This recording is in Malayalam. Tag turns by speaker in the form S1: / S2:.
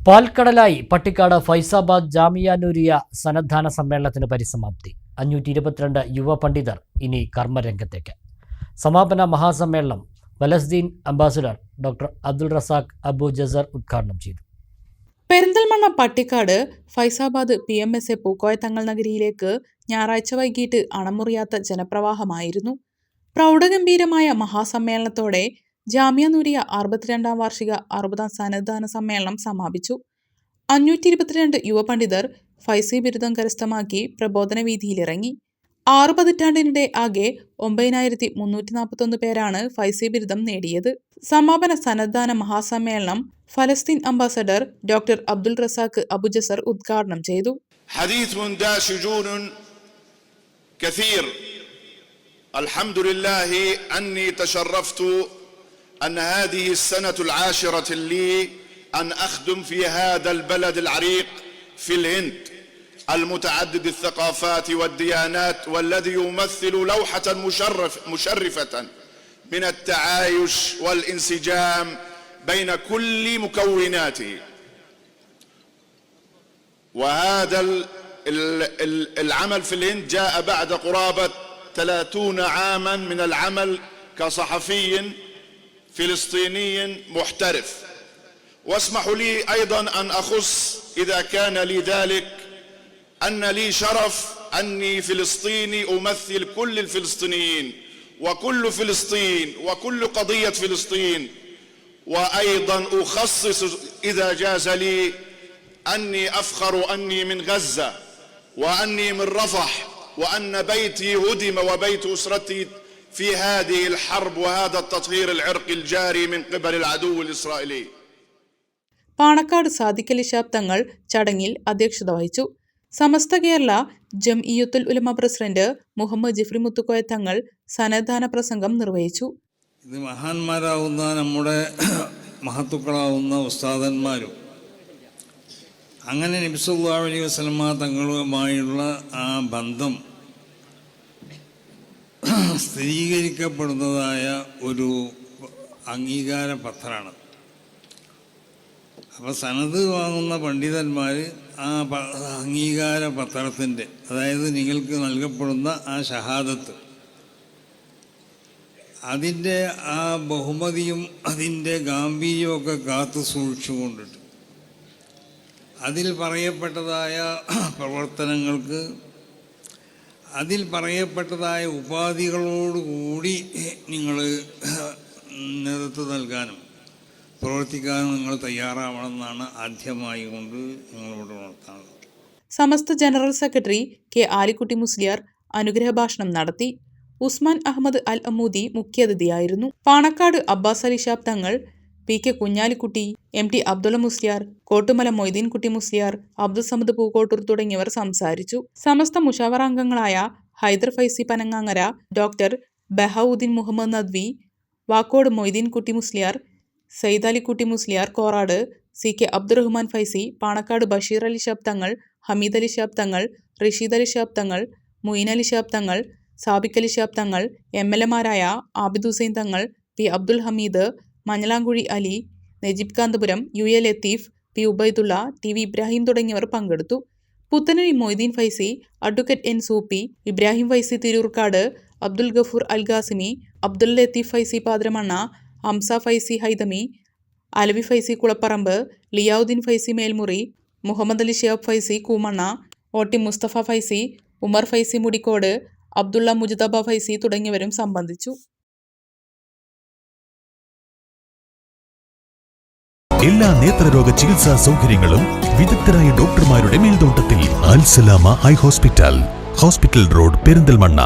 S1: പാൽക്കടലായി പട്ടിക്കാട് ഫൈസാബാദ് ജാമിയ നൂരിയ സന്നദ്ധാന സമ്മേളനത്തിന് പരിസമാപ്തി. 522 യുവ പണ്ഡിതർ ഇനി കർമ്മരംഗത്തേക്ക്. സമാപന മഹാസമ്മേളനം ഫലസ്തീൻ അംബാസഡർ ഡോക്ടർ അബ്ദുൾ റസാഖ് അബു ജസർ ഉദ്ഘാടനം ചെയ്തു.
S2: പെരിന്തൽമണ്ണ പട്ടിക്കാട് ഫൈസാബാദ് PMSA പൂക്കോയ തങ്ങൾ നഗരിയിലേക്ക് ഞായറാഴ്ച വൈകിട്ട് അണമുറിയാത്ത ജനപ്രവാഹമായിരുന്നു. പ്രൗഢഗംഭീരമായ മഹാസമ്മേളനത്തോടെ ജാമിയ നൂരിയ 62ാം വാർഷിക 60ാം സന്നദ്ധാന സമ്മേളനം സമാപിച്ചു. 522 യുവ പണ്ഡിതർ ഫൈസി ബിരുദം കരസ്ഥമാക്കി പ്രബോധന വീതിയിലിറങ്ങി. 6 പതിറ്റാണ്ടിനിടെ ആകെ 9341 പേരാണ് ഫൈസി ബിരുദം നേടിയത്. സമാപന സന്നദ്ധാന മഹാസമ്മേളനം ഫലസ്തീൻ അംബാസഡർ ഡോക്ടർ അബ്ദുൾ റസാഖ് അബു ജസർ ഉദ്ഘാടനം ചെയ്തു.
S3: الحمد لله أني تشرفت أن هذه السنة العاشرة لي أن أخدم في هذا البلد العريق في الهند المتعدد الثقافات والديانات، والذي يمثل لوحة مشرفة من التعايش والانسجام بين كل مكوناته. وهذا العمل في الهند جاء بعد قرابة 30 عاما من العمل كصحفي فلسطيني محترف. واسمحوا لي أيضا أن أخص إذا كان لي ذلك أن لي شرف أني فلسطيني أمثل كل الفلسطينيين وكل فلسطين وكل قضية فلسطين. وأيضا أخصص إذا جاز لي أني أفخر أني من غزة وأني من رفح وأن بيتي هدم وبيت أسرتي في هذه الحرب وهذا التطهير العرقي الجاري من قبل العدو الإسرائيلي.
S2: പാണക്കാട് സാദിഖ് അലി ശിഹാബ് തങ്ങൾ ചടങ്ങിൽ അധ്യക്ഷത വഹിച്ചു. സമസ്ത കേരള ജംഇയ്യത്തുൽ ഉലമ പ്രസിഡന്റ് മുഹമ്മദ് ജിഫ്രി മുത്തുക്കോയ തങ്ങൾ സന്നദ്ധാന പ്രസംഗം നിർവഹിച്ചു.
S4: ഇത് മഹാന്മാരാവുന്ന നമ്മുടെ മഹത്തുക്കളാവുന്ന ഉസ്താദന്മാരും അങ്ങനെ നബി സല്ലല്ലാഹു അലൈഹി വസല്ലമ തങ്ങളുമായുള്ള ആ ബന്ധം സ്ഥിരീകരിക്കപ്പെടുന്നതായ ഒരു അംഗീകാര പത്രമാണ്. അപ്പോൾ സനത് വാങ്ങുന്ന പണ്ഡിതന്മാർ ആ അംഗീകാര പത്രത്തിൻ്റെ, അതായത് നിങ്ങൾക്ക് നൽകപ്പെടുന്ന ആ ഷഹാദത്ത്, അതിൻ്റെ ആ ബഹുമതിയും അതിൻ്റെ ഗാംഭീര്യമൊക്കെ കാത്തു സൂക്ഷിച്ചുകൊണ്ടിട്ട് അതിൽ പറയപ്പെട്ടതായ പ്രവർത്തനങ്ങൾക്ക്, അതിൽ പറയപ്പെട്ടതായ ഉപാധികളോടുകൂടി നിങ്ങൾ നേതൃത്വം നൽകാനും പ്രവർത്തിക്കാനും നിങ്ങൾ തയ്യാറാവണമെന്നാണ് ആദ്യമായി കൊണ്ട് നിങ്ങളോട് ഉണർത്തുന്നത്.
S2: Samastha general secretary K Alikutty Musliyar അനുഗ്രഹ ഭാഷണം നടത്തി. ഉസ്മാൻ അഹമ്മദ് അൽ അമൂദി മുഖ്യാതിഥിയായിരുന്നു. പാണക്കാട് അബ്ബാസ് അലി ശിഹാബ് തങ്ങൾ, PK കുഞ്ഞാലിക്കുട്ടി, MT അബ്ദുള്ള മുസ്ലിയാർ, കോട്ടുമല മൊയ്തീൻ കുട്ടി മുസ്ലിയാർ, അബ്ദുൾ സമദ് പൂക്കോട്ടൂർ തുടങ്ങിയവർ സംസാരിച്ചു. സമസ്ത മുഷാവറ അംഗങ്ങളായ ഹൈദർ ഫൈസി പനങ്ങാങ്ങര, ഡോക്ടർ ബഹൌദ്ദീൻ മുഹമ്മദ് നദ്വി, വാക്കോട് മൊയ്തീൻ കുട്ടി മുസ്ലിയാർ, സയ്യിദ് അലിക്കുട്ടി മുസ്ലിയാർ കോറാട്, CK അബ്ദുറഹ്മാൻ ഫൈസി, പാണക്കാട് ബഷീർ അലി ശിഹാബ് തങ്ങൾ, ഹമീദ് അലി ശിഹാബ് തങ്ങൾ, റഷീദ് അലി ശിഹാബ് തങ്ങൾ, മുയിൻ അലി ശിഹാബ് തങ്ങൾ, സാബിക് അലി ശിഹാബ് തങ്ങൾ, MLA മാരായ Abid Hussain Thangal, P Abdul Hameed, Manjalamkuzhi Ali, Najeeb Kanthapuram, UA Latheef, P Ubaidullah, TV Ibrahim തുടങ്ങിയവർ പങ്കെടുത്തു. Puthanari Moideen Faizy, advocate N Soopy, Ibrahim Faizy Thiroorkad, Abdul Gafoor Al Qasimi, Abdul Latheef Faizy Padramanna, Hamza Faizy Haithami, Alavi Faizy Kulapparamba, Liyavuddeen Faizy Melmuri, Muhammad Ali Shihab Faizy Koomanna, OT Musthafa Faizy, Umar Faizy Mudikode, Abdulla Mujthaba Faizy തുടങ്ങിയവരും സംബന്ധിച്ചു.
S5: എല്ലാ നേത്രരോഗ ചികിത്സാ സൗകര്യങ്ങളും വിദഗ്ധരായ ഡോക്ടർമാരുടെ മേൽനോട്ടത്തിൽ. Al Salama high hospital, hospital road, Perinthalmanna.